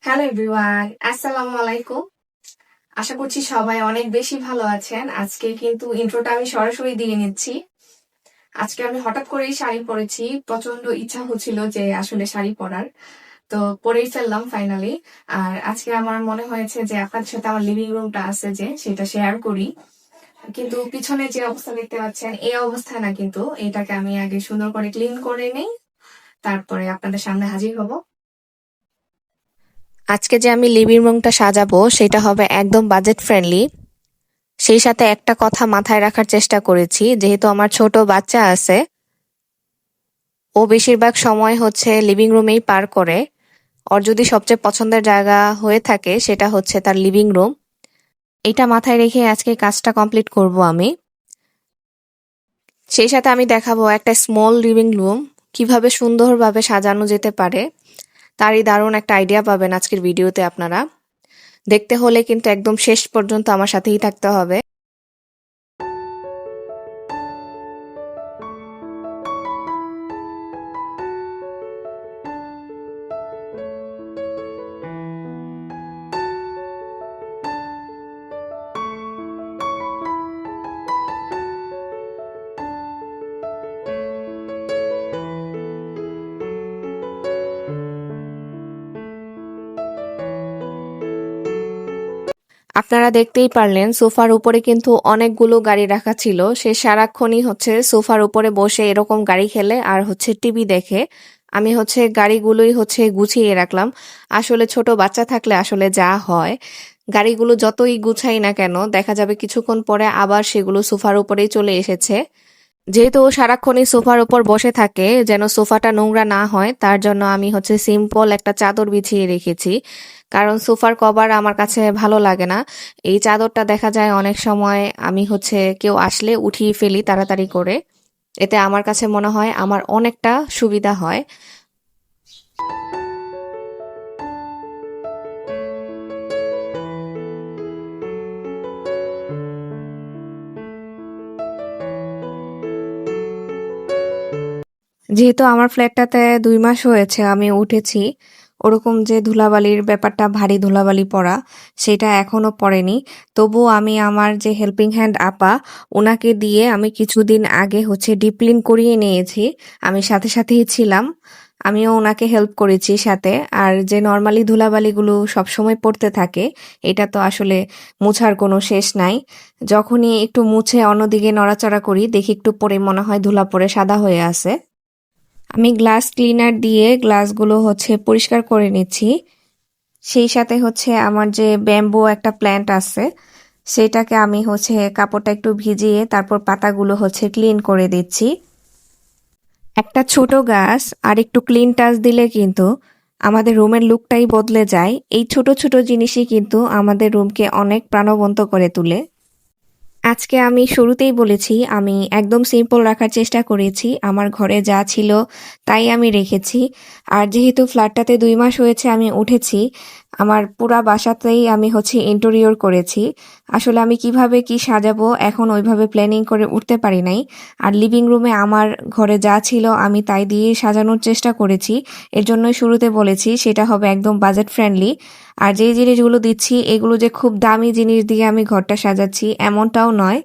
Hello everyone, আসসালামু আলাইকুম। আশা করছি সবাই অনেক বেশি ভালো আছেন। আজকে কিন্তু ইন্ট্রোটা আমি সরাসরি দিয়ে নিচ্ছি। আজকে আমি হঠাৎ করেই শাড়ি পরেছি। প্রচন্ড ইচ্ছা হচ্ছিল যে আসলে শাড়ি পরার, তো পরেই ফেললাম ফাইনালি। আর আজকে আমার মনে হয়েছে যে আপনাদের সাথে আমার লিভিং রুমটা আছে যে সেটা শেয়ার করি। কিন্তু পিছনে যে অবস্থা দেখতে পাচ্ছেন এই অবস্থায় না, কিন্তু এটাকে আমি আগে সুন্দর করে ক্লিন করে নেই, তারপরে আপনাদের সামনে হাজির হব। আজকে যে আমি লিভিং রুমটা সাজাবো সেটা হবে একদম বাজেট ফ্রেন্ডলি। সেই সাথে একটা কথা মাথায় রাখার চেষ্টা করেছি, যেহেতু আমার ছোট বাচ্চা আছে, ও বেশিরভাগ সময় হচ্ছে লিভিং রুমেই পার করে। ওর যদি সবচেয়ে পছন্দের জায়গা হয়ে থাকে সেটা হচ্ছে তার লিভিং রুম। এটা মাথায় রেখে আজকে কাজটা কমপ্লিট করব আমি। সেই সাথে আমি দেখাবো একটা স্মল লিভিং রুম কিভাবে সুন্দরভাবে সাজানো যেতে পারে। তারই দারুণ একটা আইডিয়া পাবেন আজকের ভিডিওতে আপনারা। দেখতে হলে কিন্তু একদম শেষ পর্যন্ত আমার সাথেই থাকতে হবে। আপনারা দেখতেই পারলেন সোফার উপরে কিন্তু অনেকগুলো গাড়ি রাখা ছিল। সে সারাক্ষণই হচ্ছে সোফার উপরে বসে এরকম গাড়ি খেলে আর হচ্ছে টিভি দেখে। আমি হচ্ছে গাড়িগুলোই হচ্ছে গুছিয়ে রাখলাম। আসলে ছোট বাচ্চা থাকলে আসলে যা হয়, গাড়িগুলো যতই গুছাই না কেন দেখা যাবে কিছুক্ষণ পরে আবার সেগুলো সোফার উপরেই চলে এসেছে। যেহেতু ও সারাক্ষণই সোফার উপর বসে থাকে, যেন সোফাটা নোংরা না হয় তার জন্য আমি হচ্ছে সিম্পল একটা চাদর বিছিয়ে রেখেছি। কারণ সোফার কভার আমার কাছে ভালো লাগে না। এই চাদরটা দেখা যায় অনেক সময় আমি হচ্ছে কেউ আসলে উঠিয়ে ফেলি তাড়াতাড়ি করে। এতে আমার কাছে মনে হয় আমার অনেকটা সুবিধা হয়। যেহেতু আমার ফ্ল্যাটটাতে ২ মাস হয়েছে আমি উঠেছি, ওরকম যে ধুলাবালির ব্যাপারটা, ভারী ধুলাবালি পড়া, সেটা এখনো পড়েনি। তবুও আমি আমার যে হেল্পিং হ্যান্ড আপা, ওনাকে দিয়ে আমি কিছুদিন আগে হচ্ছে ডিপ ক্লিন করিয়ে নিয়েছি। আমি সাথে সাথেই ছিলাম, আমিও ওনাকে হেল্প করেছি সাথে। আর যে নর্মালি ধুলাবালিগুলো সবসময় পড়তে থাকে, এটা তো আসলে মুছার কোনো শেষ নাই। যখনই একটু মুছে অন্যদিকে নড়াচড়া করি দেখি একটু পরে মনে হয় ধুলা পড়ে সাদা হয়ে আছে। আমি গ্লাস ক্লিনার দিয়ে গ্লাসগুলো হচ্ছে পরিষ্কার করে নিচ্ছি। সেই সাথে হচ্ছে আমার যে ব্যাম্বু একটা প্ল্যান্ট আছে, সেটাকে আমি হচ্ছে কাপড়টা একটু ভিজিয়ে তারপর পাতাগুলো হচ্ছে ক্লিন করে দিচ্ছি। একটা ছোট গাছ আর একটু ক্লিন টাচ দিলে কিন্তু আমাদের রুমের লুকটাই বদলে যায়। এই ছোট ছোট জিনিসই কিন্তু আমাদের রুমকে অনেক প্রাণবন্ত করে তোলে। আজকে আমি শুরুতেই বলেছি আমি একদম সিম্পল রাখার চেষ্টা করেছি। আমার ঘরে যা ছিল তাই আমি রেখেছি। আর যেহেতু ফ্ল্যাটটাতে ২ মাস হয়েছে আমি উঠেছি, আমার পুরা বাসাতেই আমি হচ্ছে ইন্টেরিয়র করেছি। আসলে আমি কিভাবে কি সাজাবো এখন ওইভাবে প্ল্যানিং করে উঠতে পারি নাই। আর লিভিং রুমে আমার ঘরে যা ছিল আমি তাই দিয়ে সাজানোর চেষ্টা করেছি। এর জন্যই শুরুতে বলেছি সেটা হবে একদম বাজেট ফ্রেন্ডলি। আর যেই জিনিসগুলো দিচ্ছি এগুলো যে খুব দামি জিনিস দিয়ে আমি ঘরটা সাজাচ্ছি এমনটাও নয়।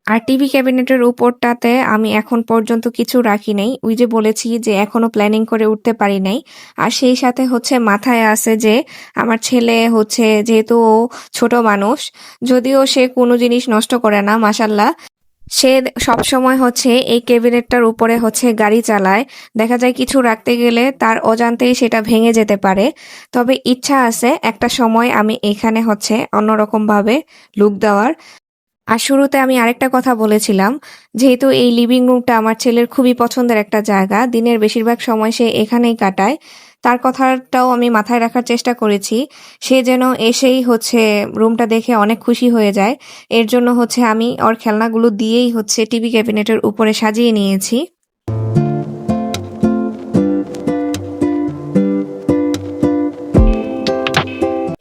আর টিভি ক্যাবিনেটের উপরটাতে আমি এখন পর্যন্ত কিছু রাখি নাই। ওই যে বলেছি যে এখনো প্ল্যানিং করে উঠতে পারি নাই। আর সেই সাথে হচ্ছে মাথায় আছে যে আমার ছেলে হচ্ছে, যেহেতু ও ছোট মানুষ, যদিও সে কোনো জিনিস নষ্ট করে না মাশাল্লাহ, সে সবসময় হচ্ছে এই ক্যাবিনেটটার উপরে হচ্ছে গাড়ি চালায়। দেখা যায় কিছু রাখতে গেলে তার অজান্তেই সেটা ভেঙে যেতে পারে। তবে ইচ্ছা আছে একটা সময় আমি এখানে হচ্ছে অন্যরকম ভাবে লুক দেওয়ার। আর শুরুতে আমি আরেকটা কথা বলেছিলাম, যেহেতু এই লিভিং রুমটা আমার ছেলের খুবই পছন্দের একটা জায়গা, দিনের বেশিরভাগ সময় সে এখানেই কাটায়। তার কথাটাও আমি মাথায় রাখার চেষ্টা করেছি, সে যেন এসেই হচ্ছে রুমটা দেখে অনেক খুশি হয়ে যায়। এর জন্য হচ্ছে আমি ওর খেলনাগুলো দিয়েই হচ্ছে টিভি ক্যাবিনেটের উপরে সাজিয়ে নিয়েছি।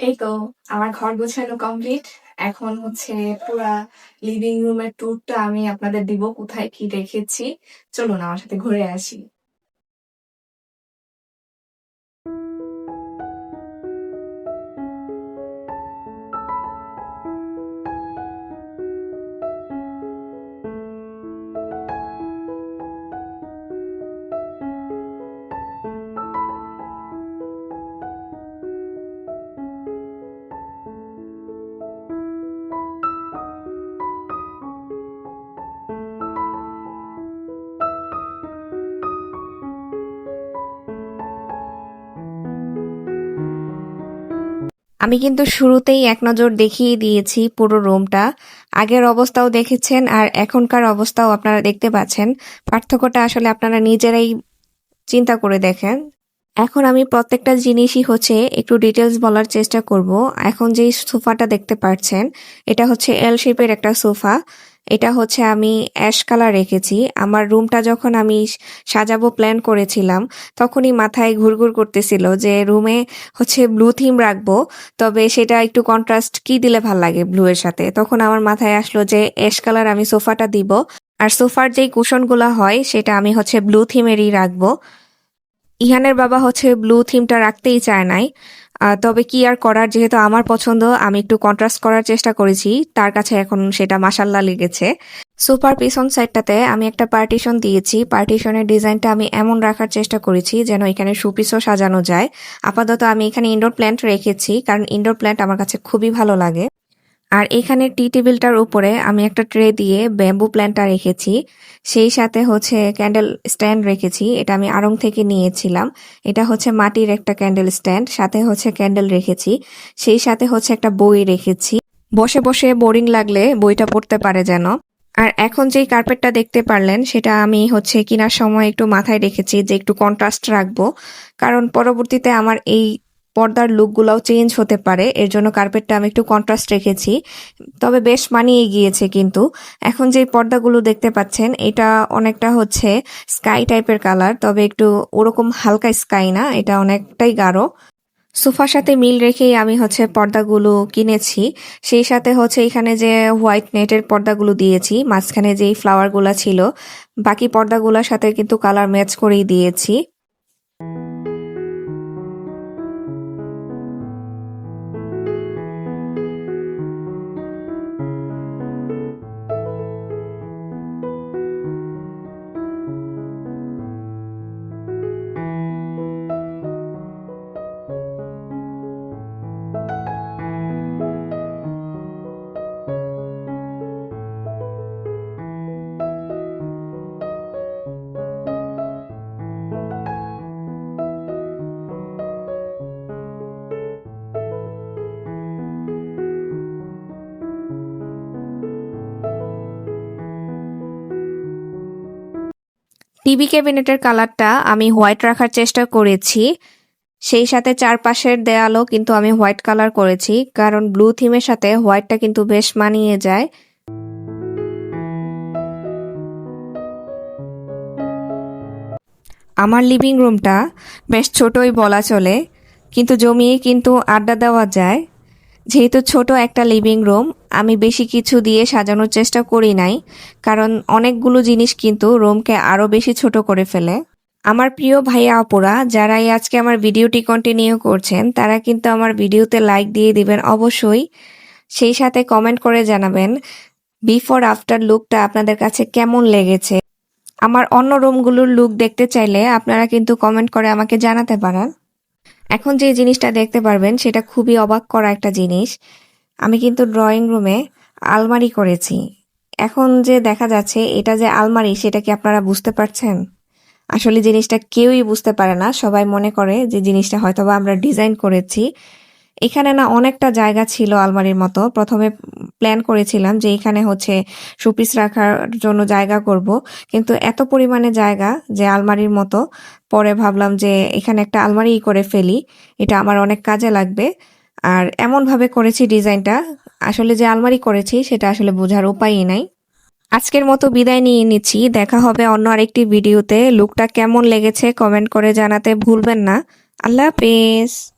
এই তো আমার ঘর গোছানো কমপ্লিট। এখন হচ্ছে পুরা লিভিং রুমের ট্যুরটা আমি আপনাদের দিব, কোথায় কি রেখেছি। চলুন আমার সাথে ঘুরে আসি। আমি কিন্তু শুরুতেই এক নজর দেখিয়ে দিয়েছি পুরো রুমটা। আগের অবস্থাও দেখেছেন আর এখনকার অবস্থাও আপনারা দেখতে পাচ্ছেন। পার্থক্যটা আসলে আপনারা নিজেরাই চিন্তা করে দেখেন। এখন আমি প্রত্যেকটা জিনিসই হচ্ছে একটু ডিটেলস বলার চেষ্টা করব। এখন যেই সোফাটা দেখতে পাচ্ছেন, এটা হচ্ছে এল শেপের একটা সোফা। এটা হচ্ছে আমি অ্যাশ কালার রেখেছি। আমার রুমটা যখন আমি সাজাবো প্ল্যান করেছিলাম, তখনই মাথায় ঘুরঘুর করতেছিল যে রুমে হচ্ছে ব্লু থিম রাখবো, তবে সেটা একটু কন্ট্রাস্ট কি দিলে ভাল লাগে ব্লু এর সাথে। তখন আমার মাথায় আসলো যে অ্যাশ কালার আমি সোফাটা দিব, আর সোফার যেই কুশনগুলো হয় সেটা আমি হচ্ছে ব্লু থিমেরই রাখবো। ইহানের বাবা হচ্ছে ব্লু থিমটা রাখতেই চায় নাই। তবে কি আর করার, যেহেতু আমার পছন্দ আমি একটু কন্ট্রাস্ট করার চেষ্টা করেছি, তার কাছে এখন সেটা মাসাল্লাহ লেগেছে। সোফার পিছন সাইডটাতে আমি একটা পার্টিশন দিয়েছি। পার্টিশনের ডিজাইনটা আমি এমন রাখার চেষ্টা করেছি যেন এখানে শোপিসও সাজানো যায়। আপাতত আমি এখানে ইনডোর প্ল্যান্ট রেখেছি, কারণ ইনডোর প্ল্যান্ট আমার কাছে খুবই ভালো লাগে। আর এখানে টি টেবিলটার উপরে আমি একটা ট্রে দিয়ে ব্যাম্বু প্ল্যান্টটা রেখেছি। সেই সাথে হচ্ছে ক্যান্ডেল স্ট্যান্ড রেখেছি, এটা আমি আড়ং থেকে নিয়েছিলাম। এটা হচ্ছে মাটির একটা ক্যান্ডেল স্ট্যান্ড, সাথে হচ্ছে ক্যান্ডেল রেখেছি। সেই সাথে হচ্ছে একটা বই রেখেছি, বসে বসে বোরিং লাগলে বইটা পড়তে পারে যেন। আর এখন যেই কার্পেটটা দেখতে পারলেন, সেটা আমি হচ্ছে কেনার সময় একটু মাথায় রেখেছি যে একটু কন্ট্রাস্ট রাখবো, কারণ পরবর্তীতে আমার এই পর্দার লুকগুলোও চেঞ্জ হতে পারে। এর জন্য কার্পেটটা আমি একটু কন্ট্রাস্ট রেখেছি, তবে বেশ মানিয়ে গিয়েছে। কিন্তু এখন যে পর্দাগুলো দেখতে পাচ্ছেন, এটা অনেকটা হচ্ছে স্কাই টাইপের কালার, তবে একটু ওরকম হালকা স্কাই না, এটা অনেকটাই গাঢ়। সোফার সাথে মিল রেখেই আমি হচ্ছে পর্দাগুলো কিনেছি। সেই সাথে হচ্ছে এখানে যে হোয়াইট নেটের পর্দাগুলো দিয়েছি, মাঝখানে যেই ফ্লাওয়ারগুলো ছিল, বাকি পর্দাগুলোর সাথে কিন্তু কালার ম্যাচ করেই দিয়েছি। টিভি ক্যাবিনেটের কালারটা আমি হোয়াইট রাখার চেষ্টা করেছি। সেই সাথে চারপাশের দেয়ালও কিন্তু আমি হোয়াইট কালার করেছি, কারণ ব্লু থিমের সাথে হোয়াইটটা কিন্তু বেশ মানিয়ে যায়। আমার লিভিং রুমটা বেশ ছোটই বলা চলে, কিন্তু জমিয়ে কিন্তু আড্ডা দেওয়া যায়। যেহেতু ছোট একটা লিভিং রুম, আমি বেশি কিছু দিয়ে সাজানোর চেষ্টা করি নাই, কারণ অনেকগুলো জিনিস কিন্তু রুমকে আরো বেশি ছোট করে ফেলে। আমার প্রিয় ভাইয়া আপুরা যারা এই আজকে আমার ভিডিওটি কন্টিনিউ করছেন, তারা কিন্তু আমার ভিডিওতে লাইক দিয়ে দিবেন অবশ্যই। সেই সাথে কমেন্ট করে জানাবেন বিফোর আফটার লুকটা আপনাদের কাছে কেমন লেগেছে। আমার অন্য রুমগুলোর লুক দেখতে চাইলে আপনারা কিন্তু কমেন্ট করে আমাকে জানাতে পারেন। এখন যে জিনিসটা দেখতে পারবেন সেটা খুবই অবাক করা একটা জিনিস। আমি কিন্তু ড্রয়িং রুমে আলমারি করেছি। এখন যে দেখা যাচ্ছে এটা যে আলমারি, সেটা কি আপনারা বুঝতে পারছেন? আসলে জিনিসটা কেউই বুঝতে পারে না, সবাই মনে করে যে জিনিসটা হয়তোবা আমরা ডিজাইন করেছি। এখানে না অনেকটা জায়গা ছিল আলমারির মতো। প্রথমে প্ল্যান করেছিলাম যে এখানে হচ্ছে শোপিস রাখার জন্য জায়গা করব, কিন্তু এত পরিমাণে জায়গা যে আলমারির মতো। পরে ভাবলাম যে এখানে একটা আলমারি করে ফেলি, এটা আমার অনেক কাজে লাগবে। আর এমন ভাবে করেছি ডিজাইনটা, আসলে যে আলমারি করেছি সেটা আসলে বোঝার উপায়ই নাই। আজকের মতো বিদায় নিয়ে নিচ্ছি, দেখা হবে অন্য আরেকটি ভিডিওতে। লুকটা কেমন লেগেছে কমেন্ট করে জানাতে ভুলবেন না। আল্লাহ হাফেজ।